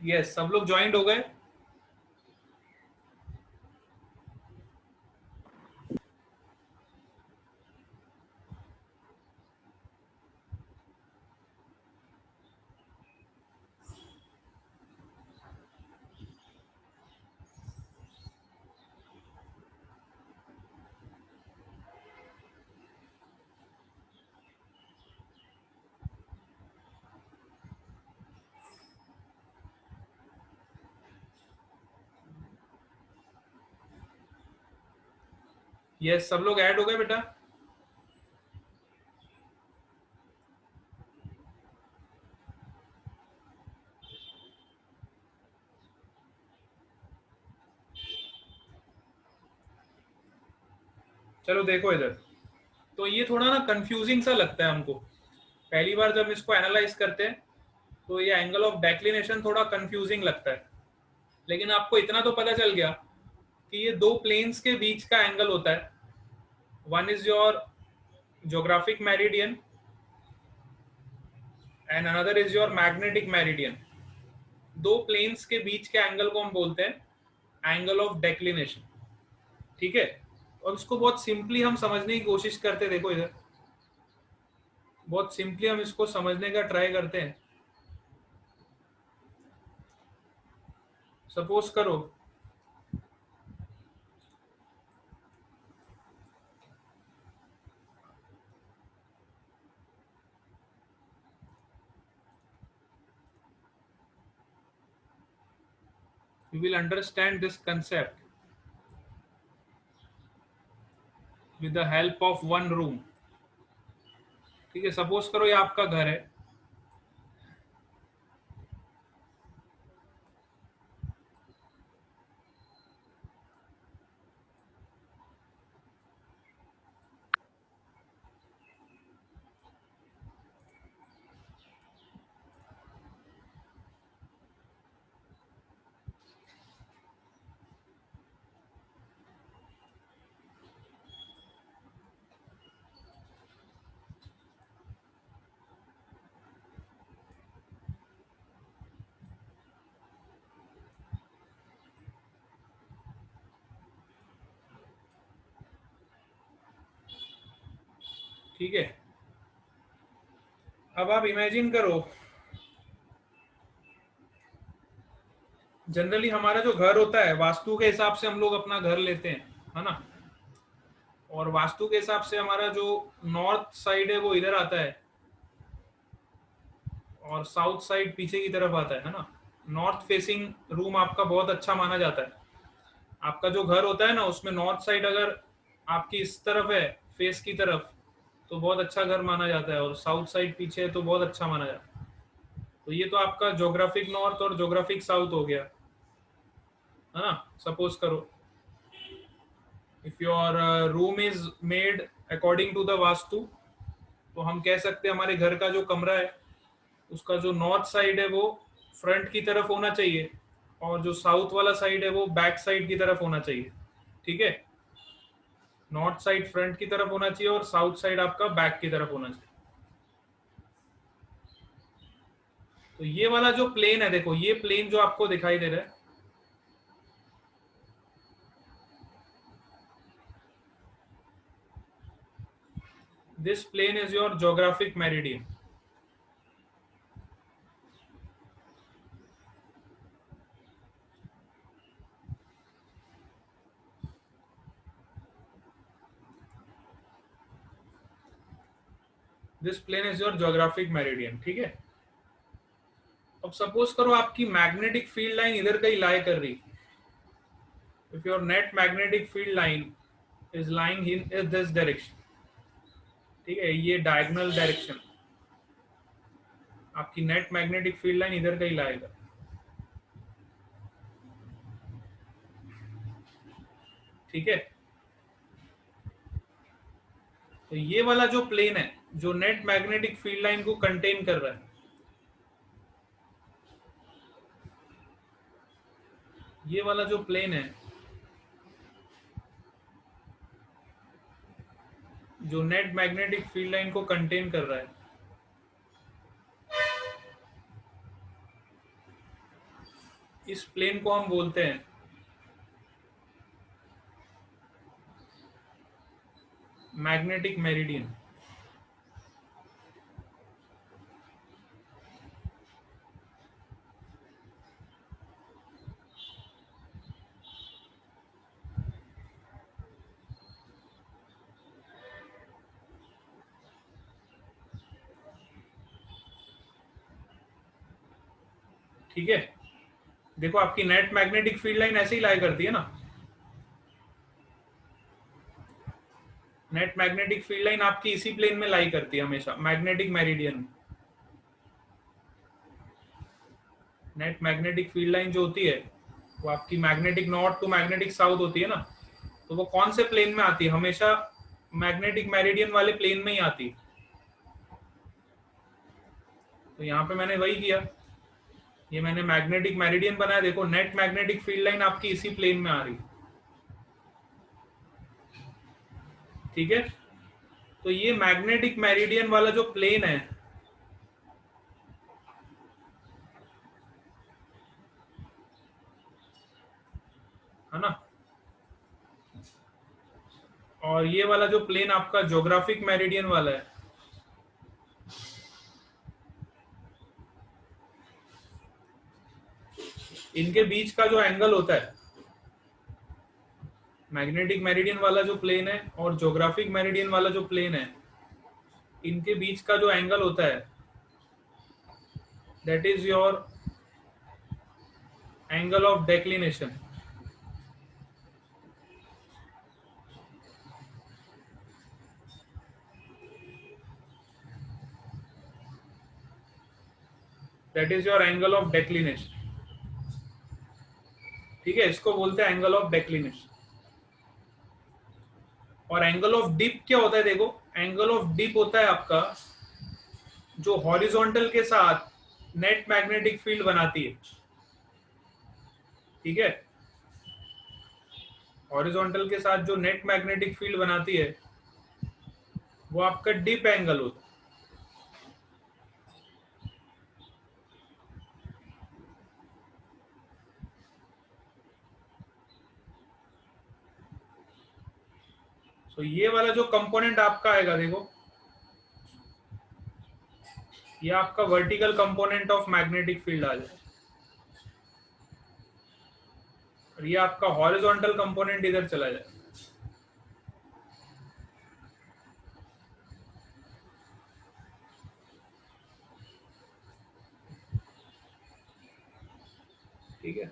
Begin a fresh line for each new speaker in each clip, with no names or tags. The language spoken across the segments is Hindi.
यस, सब लोग ज्वाइंट हो गए। यस, सब लोग ऐड हो गए बेटा। चलो देखो इधर, तो ये थोड़ा ना कंफ्यूजिंग सा लगता है हमको पहली बार जब इसको एनालाइज करते हैं। तो ये एंगल ऑफ डेक्लिनेशन थोड़ा कंफ्यूजिंग लगता है, लेकिन आपको इतना तो पता चल गया कि ये दो प्लेन्स के बीच का एंगल होता है। One is your geographic meridian and another is your magnetic meridian. दो प्लेन्स के बीच के एंगल को हम बोलते हैं एंगल ऑफ डेक्लिनेशन। ठीक है, और इसको बहुत सिंपली हम समझने की कोशिश करते हैं। देखो इधर, बहुत सिंपली हम इसको समझने का ट्राई करते हैं। सपोज करो you will understand this concept with the help of one room। ठीक है, सपोज करो ये आपका घर है। ठीक है, अब आप इमेजिन करो, जनरली हमारा जो घर होता है वास्तु के हिसाब से हम लोग अपना घर लेते हैं, है ना। और वास्तु के हिसाब से हमारा जो नॉर्थ साइड है वो इधर आता है और साउथ साइड पीछे की तरफ आता है ना। नॉर्थ फेसिंग रूम आपका बहुत अच्छा माना जाता है। आपका जो घर होता है ना उसमें नॉर्थ साइड अगर आपकी इस तरफ है, फेस की तरफ, तो बहुत अच्छा घर माना जाता है, और साउथ साइड पीछे है तो बहुत अच्छा माना जाता है। तो ये तो आपका ज्योग्राफिक नॉर्थ और ज्योग्राफिक साउथ हो गया, है ना। सपोज करो if your room is made according to the vastu, तो हम कह सकते हैं हमारे घर का जो कमरा है उसका जो नॉर्थ साइड है वो फ्रंट की तरफ होना चाहिए, और जो साउथ वाला साइड है वो बैक साइड की तरफ होना चाहिए। ठीक है, नॉर्थ साइड फ्रंट की तरफ होना चाहिए और साउथ साइड आपका बैक की तरफ होना चाहिए। तो ये वाला जो प्लेन है, देखो ये प्लेन जो आपको दिखाई दे रहा है, this plane is your geographic meridian. This plane is your geographic meridian. ठीक है, अब सपोज करो आपकी मैग्नेटिक फील्ड लाइन इधर कहीं लाई कर रही। If your net magnetic field line is lying in this direction, ठीक है, ये डायगोनल डायरेक्शन, आपकी नेट मैग्नेटिक फील्ड लाइन इधर कहीं लाएगा। ठीक है, तो ये वाला जो प्लेन है जो नेट मैग्नेटिक फील्ड लाइन को कंटेन कर रहा है, ये वाला जो प्लेन है जो नेट मैग्नेटिक फील्ड लाइन को कंटेन कर रहा है, इस प्लेन को हम बोलते हैं मैग्नेटिक मेरिडियन। ठीक है, देखो आपकी नेट मैग्नेटिक फील्ड लाइन ऐसे ही लाई करती है ना, नेट मैग्नेटिक फील्ड लाइन आपकी इसी प्लेन में लाई करती है हमेशा, magnetic meridian. Net magnetic field line जो होती है वो आपकी magnetic north to magnetic south होती है ना, तो वो कौन से प्लेन में आती है? हमेशा मैग्नेटिक मेरिडियन वाले प्लेन में ही आती है। तो यहाँ पे मैंने वही किया, ये मैंने मैग्नेटिक मेरिडियन बनाया, देखो नेट मैग्नेटिक फील्ड लाइन आपकी इसी प्लेन में आ रही। ठीक है, तो ये मैग्नेटिक मेरिडियन वाला जो प्लेन है ना, और ये वाला जो प्लेन आपका ज्योग्राफिक मेरिडियन वाला है, इनके बीच का जो एंगल होता है, मैग्नेटिक मेरिडियन वाला जो प्लेन है और ज्योग्राफिक मेरिडियन वाला जो प्लेन है, इनके बीच का जो एंगल होता है that is your angle of declination. That is your angle of declination. ठीक है, इसको बोलते हैं एंगल ऑफ डेक्लिनेशन। और एंगल ऑफ डिप क्या होता है? देखो, एंगल ऑफ डिप होता है आपका जो हॉरिजॉन्टल के साथ नेट मैग्नेटिक फील्ड बनाती है। ठीक है, हॉरिजॉन्टल के साथ जो नेट मैग्नेटिक फील्ड बनाती है वो आपका डिप एंगल होता है। तो ये वाला जो कंपोनेंट आपका आएगा, देखो ये आपका vertical component of magnetic field आ जाए, और ये आपका हॉरिजॉन्टल कंपोनेंट इधर चला जाए। ठीक है,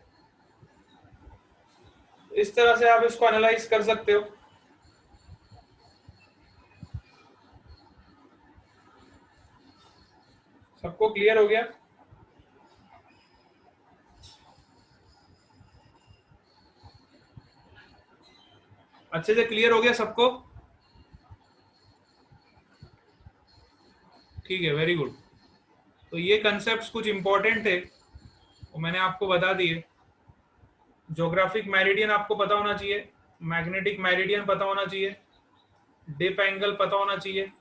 इस तरह से आप इसको एनालाइज कर सकते हो। सबको क्लियर हो गया? अच्छे से क्लियर हो गया सबको? ठीक है, वेरी गुड। तो ये कंसेप्ट्स कुछ इंपॉर्टेंट थे, वो मैंने आपको बता दिए। ज्योग्राफिक मेरिडियन आपको पता होना चाहिए, मैग्नेटिक मेरिडियन पता होना चाहिए, डिप एंगल पता होना चाहिए,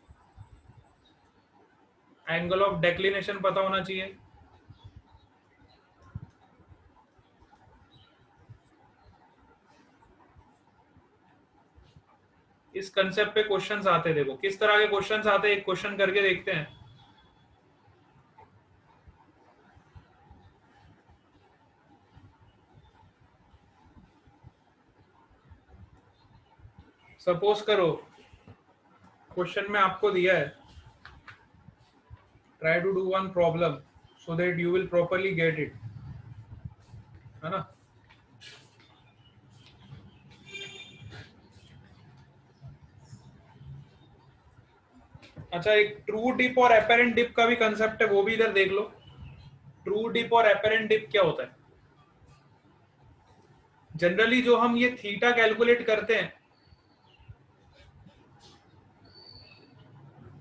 एंगल ऑफ डेक्लिनेशन पता होना चाहिए। इस कंसेप्ट पे क्वेश्चंस आते हैं, देखो किस तरह के क्वेश्चंस आते हैं, एक क्वेश्चन करके देखते हैं। सपोज करो क्वेश्चन में आपको दिया है try to do one problem so that you will properly get it, है ना। अच्छा, एक ट्रू डिप और एपेरेंट डिप का भी कंसेप्ट है, वो भी इधर देख लो। ट्रू डिप और एपेरेंट डिप क्या होता है? जनरली जो हम ये थीटा कैलकुलेट करते हैं,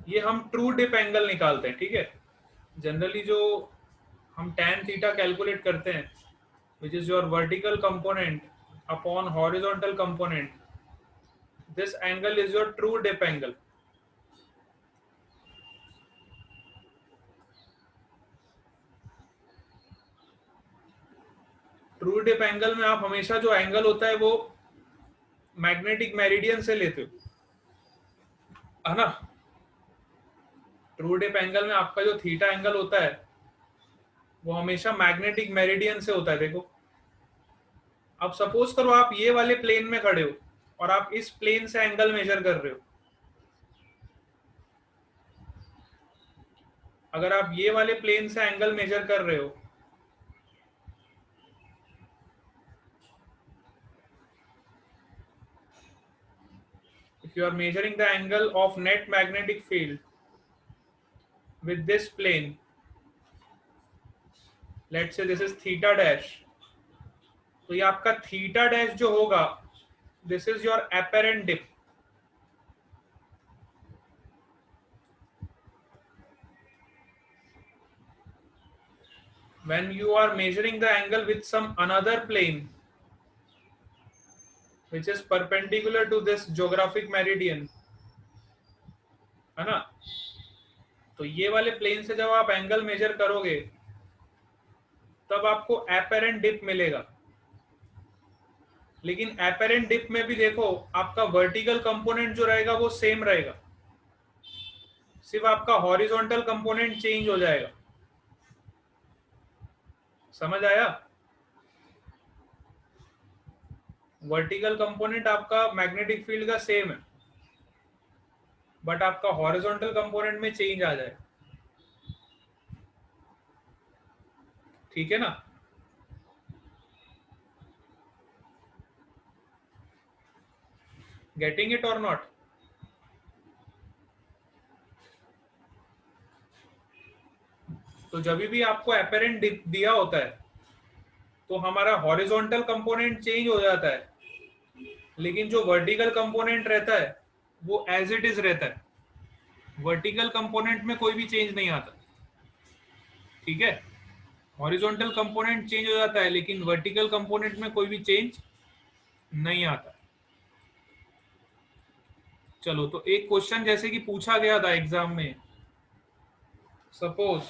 ये हम ट्रू डिप एंगल निकालते हैं। ठीक है, जनरली जो हम tan थीटा कैलकुलेट करते हैं, which is your vertical component upon horizontal component, this angle is your true dip angle. True dip angle में आप हमेशा जो एंगल होता है वो मैग्नेटिक मेरिडियन से लेते हो, है ना। ट्रू डिप एंगल में आपका जो थीटा एंगल होता है वो हमेशा मैग्नेटिक मेरिडियन से होता है। देखो, अब सपोज करो आप ये वाले प्लेन में खड़े हो और आप इस प्लेन से एंगल मेजर कर रहे हो। अगर आप ये वाले प्लेन से एंगल मेजर कर रहे हो, if you are measuring the angle of net magnetic field with this plane, let's say this is theta dash, तो ये आपका थीटा डैश जो होगा, this is your apparent dip. When you are measuring the angle with some another plane which is perpendicular to this geographic meridian, है ना, तो ये वाले प्लेन से जब आप एंगल मेजर करोगे तब आपको apparent dip मिलेगा। लेकिन apparent dip में भी देखो आपका वर्टिकल कंपोनेंट जो रहेगा वो सेम रहेगा, सिर्फ आपका हॉरिजॉन्टल कंपोनेंट चेंज हो जाएगा। समझ आया? वर्टिकल कंपोनेंट आपका मैग्नेटिक फील्ड का सेम है, बट आपका हॉरिजॉन्टल कंपोनेंट में चेंज आ जाए। ठीक है ना? गेटिंग इट और नॉट? तो जब भी आपको एपेरेंट दिया होता है तो हमारा हॉरिजॉन्टल कंपोनेंट चेंज हो जाता है, लेकिन जो वर्टिकल कंपोनेंट रहता है वो एज इट इज रहता है। वर्टिकल कंपोनेंट में कोई भी चेंज नहीं आता। ठीक है, हॉरिजॉन्टल कंपोनेंट चेंज हो जाता है लेकिन वर्टिकल कंपोनेंट में कोई भी चेंज नहीं आता। चलो, तो एक क्वेश्चन जैसे कि पूछा गया था एग्जाम में, suppose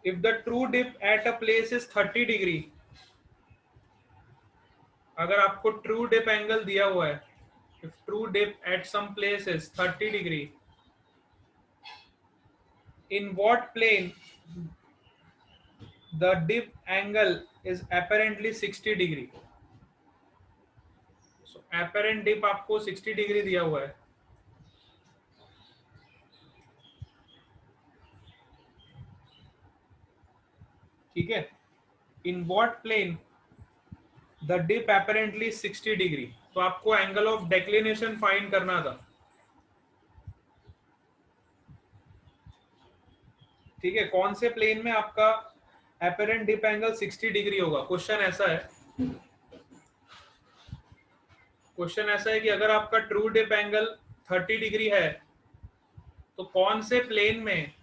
if the true dip at a place is 30 degree, अगर आपको ट्रू डिप एंगल दिया हुआ है, if true dip at some place is 30 degree, in what plane the dip angle is apparently 60 degree? So apparent dip आपको 60 डिग्री दिया हुआ है। ठीक है, in what plane the dip apparently 60 degree, तो आपको एंगल ऑफ डेक्लिनेशन फाइंड करना था। ठीक है, कौन से प्लेन में आपका एपेरेंट डिप एंगल 60 डिग्री होगा? क्वेश्चन ऐसा है, क्वेश्चन ऐसा है कि अगर आपका ट्रू डिप एंगल 30 डिग्री है तो कौन से प्लेन में,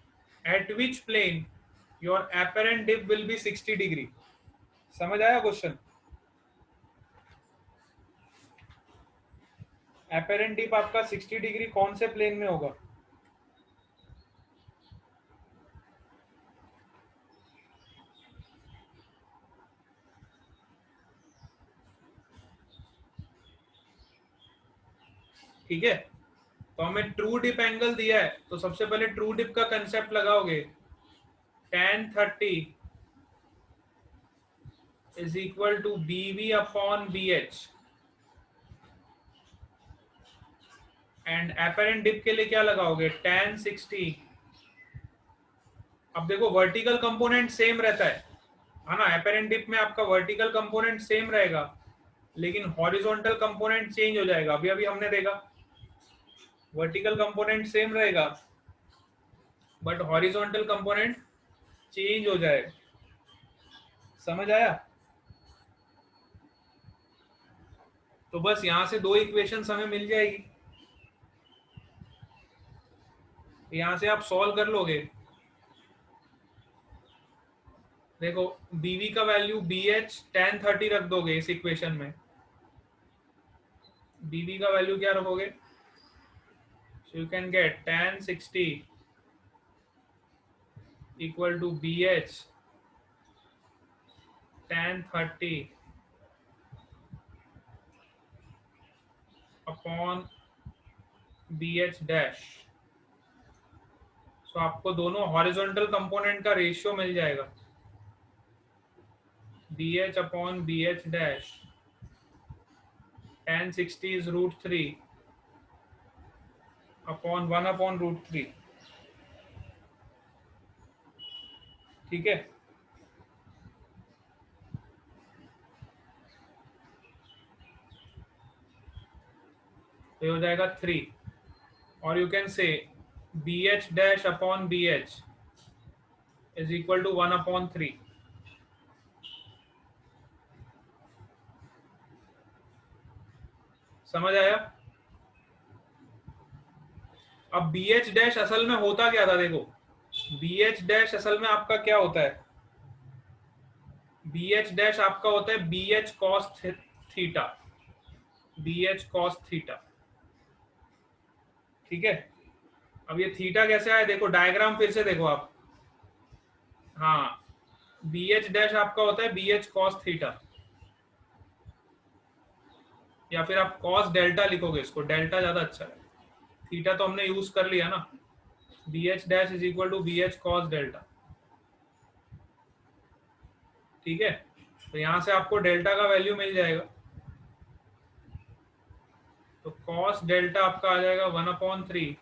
at which plane your apparent dip will be 60 degree? समझ आया क्वेश्चन? एपेरेंट डिप आपका 60 डिग्री कौन से प्लेन में होगा? ठीक है, तो हमें ट्रू डिप एंगल दिया है तो सबसे पहले ट्रू डिप का कंसेप्ट लगाओगे, tan 30 is equal to BV upon BH, and apparent dip के लिए क्या लगाओगे, tan 60। अब देखो वर्टिकल कंपोनेंट सेम रहता है ना, एपेरेंट डिप में आपका वर्टिकल कंपोनेंट सेम रहेगा लेकिन हॉरिजॉन्टल कंपोनेंट चेंज हो जाएगा। अभी अभी हमने देखा वर्टिकल कंपोनेंट सेम रहेगा बट हॉरिजॉन्टल कंपोनेंट चेंज हो जाएगा। समझ आया? तो बस यहां से दो इक्वेशंस हमें मिल जाएगी, यहां से आप सॉल्व कर लोगे। देखो बीवी का वैल्यू BH tan 30 रख दोगे इस इक्वेशन में, बीवी का वैल्यू क्या रखोगे, so you can get tan 60 equal to BH tan 30 upon BH dash. So आपको दोनों हॉरिजॉन्टल कंपोनेंट का रेशियो मिल जाएगा, BH upon BH dash tan 60 is √3 upon 1 upon √3। ठीक है, तो ये हो जाएगा 3, और you can say BH dash upon BH is equal to 1 upon 3। समझ आया? अब BH डैश असल में होता क्या था, देखो BH डैश असल में आपका क्या होता है, BH डैश आपका होता है BH cos theta, BH cos theta. ठीक है, अब ये थीटा कैसे आया, देखो डायग्राम फिर से देखो आप। हाँ, BH डैश आपका होता है BH cos थीटा, या फिर आप cos डेल्टा लिखोगे, इसको डेल्टा ज्यादा अच्छा है, थीटा तो हमने यूज कर लिया ना। BH dash is equal to BH cos delta. ठीक है, तो यहां से आपको डेल्टा का वैल्यू मिल जाएगा, तो cos डेल्टा आपका आ जाएगा 1/3,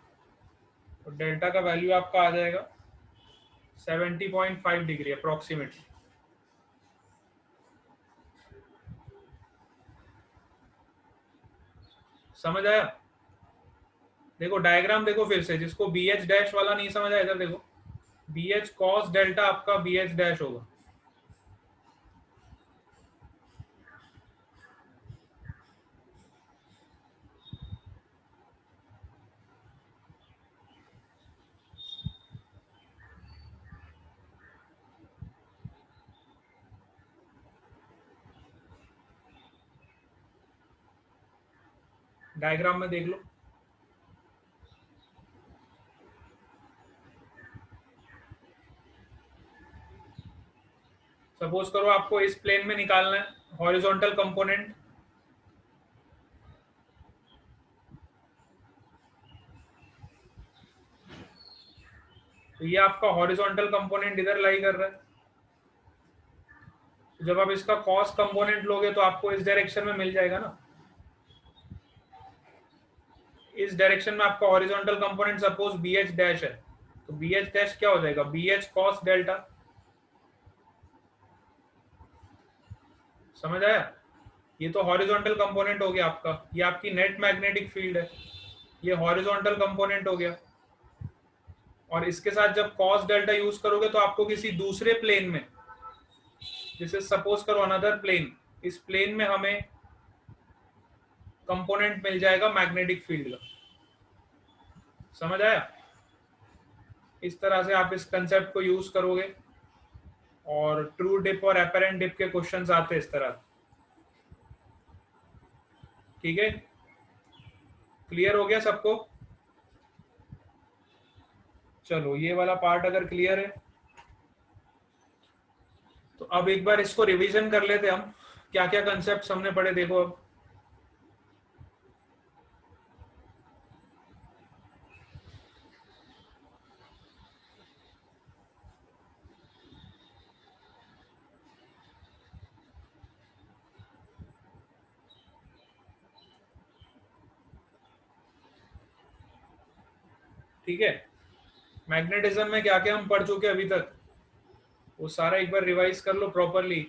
तो डेल्टा का वैल्यू आपका आ जाएगा 70.5 डिग्री अप्रोक्सीमेटली। समझ आया? देखो डायग्राम देखो फिर से, जिसको BH डैश वाला नहीं समझ आया इधर देखो, BH cos डेल्टा आपका BH डैश होगा। डायग्राम में देख लो, सपोज करो आपको इस प्लेन में निकालना है हॉरिजॉन्टल कंपोनेंट, तो ये आपका हॉरिजॉन्टल कंपोनेंट इधर लाई कर रहा है, तो जब आप इसका कॉस कंपोनेंट लोगे तो आपको इस डायरेक्शन में मिल जाएगा ना। इस डायरेक्शन में आपका horizontal component suppose BH dash है, तो BH डैश क्या हो जाएगा, BH cos डेल्टा। समझ आया? ये तो हॉरिजॉन्टल कंपोनेंट हो गया आपका, ये आपकी नेट मैग्नेटिक फील्ड है, ये हॉरिजॉन्टल कंपोनेंट हो गया। और इसके साथ जब cos डेल्टा यूज करोगे तो आपको किसी दूसरे प्लेन में, जैसे सपोज करो अनदर प्लेन, इस प्लेन में हमें कंपोनेंट मिल जाएगा मैग्नेटिक फील्ड का। समझ आया? इस तरह से आप इस कंसेप्ट को यूज करोगे, और ट्रू डिप और एपरेंट डिप के क्वेश्चंस आते हैं इस तरह। ठीक है, क्लियर हो गया सबको? चलो ये वाला पार्ट अगर क्लियर है तो अब एक बार इसको रिवीजन कर लेते हम, क्या क्या कंसेप्ट हमने पढ़े देखो अब। ठीक है, मैग्नेटिज्म में क्या क्या हम पढ़ चुके अभी तक, वो सारा एक बार रिवाइज कर लो प्रॉपरली।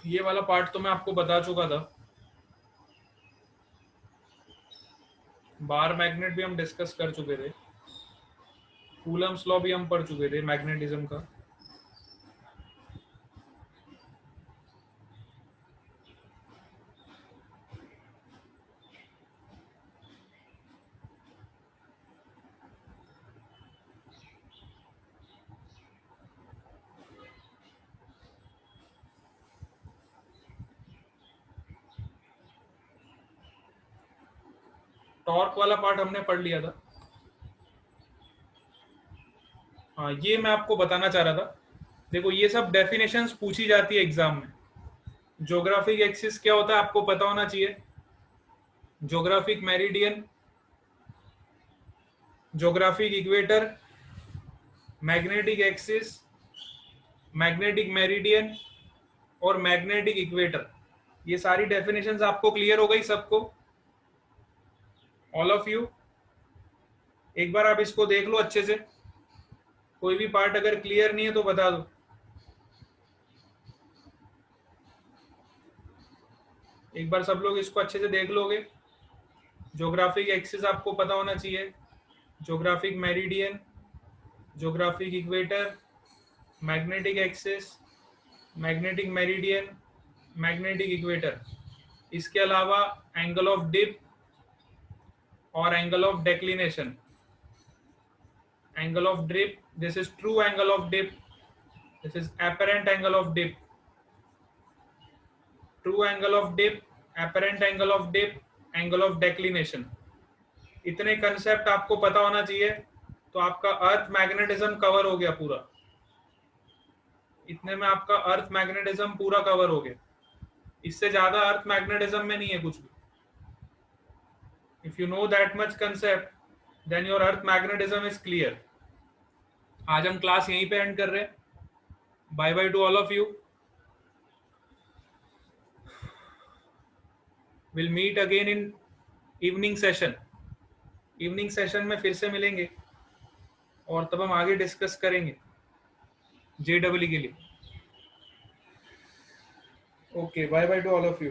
ये वाला पार्ट तो मैं आपको बता चुका था, बार मैग्नेट भी हम डिस्कस कर चुके थे, कूलम्स लॉ भी हम पढ़ चुके थे मैग्नेटिज्म का। टॉर्क वाला पार्ट हमने पढ़ लिया था। हाँ, ये मैं आपको बताना चाह रहा था। देखो, ये सब डेफिनेशंस पूछी जाती है एग्जाम में। ज्योग्राफिक एक्सिस क्या होता है आपको पता होना चाहिए। Geographic meridian, geographic equator, magnetic axis, magnetic meridian और मैग्नेटिक इक्वेटर, ये सारी डेफिनेशंस आपको क्लियर हो गई सबको, ऑल ऑफ यू? एक बार आप इसको देख लो अच्छे से, कोई भी पार्ट अगर क्लियर नहीं है तो बता दो। एक बार सब लोग इसको अच्छे से देख लोगे। ज्योग्राफिक एक्सिस आपको पता होना चाहिए, geographic meridian, geographic equator, magnetic axis, magnetic meridian, magnetic equator. इसके अलावा एंगल ऑफ डिप और angle of declination. Angle of dip, this is true angle of dip, this is apparent angle of dip, true angle of dip, apparent angle of dip, angle of declination। इतने कंसेप्ट आपको पता होना चाहिए तो आपका अर्थ मैग्नेटिज्म कवर हो गया पूरा। इतने में आपका अर्थ मैग्नेटिज्म पूरा कवर हो गया। इससे ज्यादा अर्थ मैग्नेटिज्म में नहीं है कुछ भी। If you know that much concept then your earth magnetism is clear. आज हम क्लास यहीं पे एंड कर रहे हैं। Bye bye to all of you. Will meet again in evening session. Evening session में फिर से मिलेंगे और तब हम आगे डिस्कस करेंगे JEE के लिए। Okay, bye bye to all of you.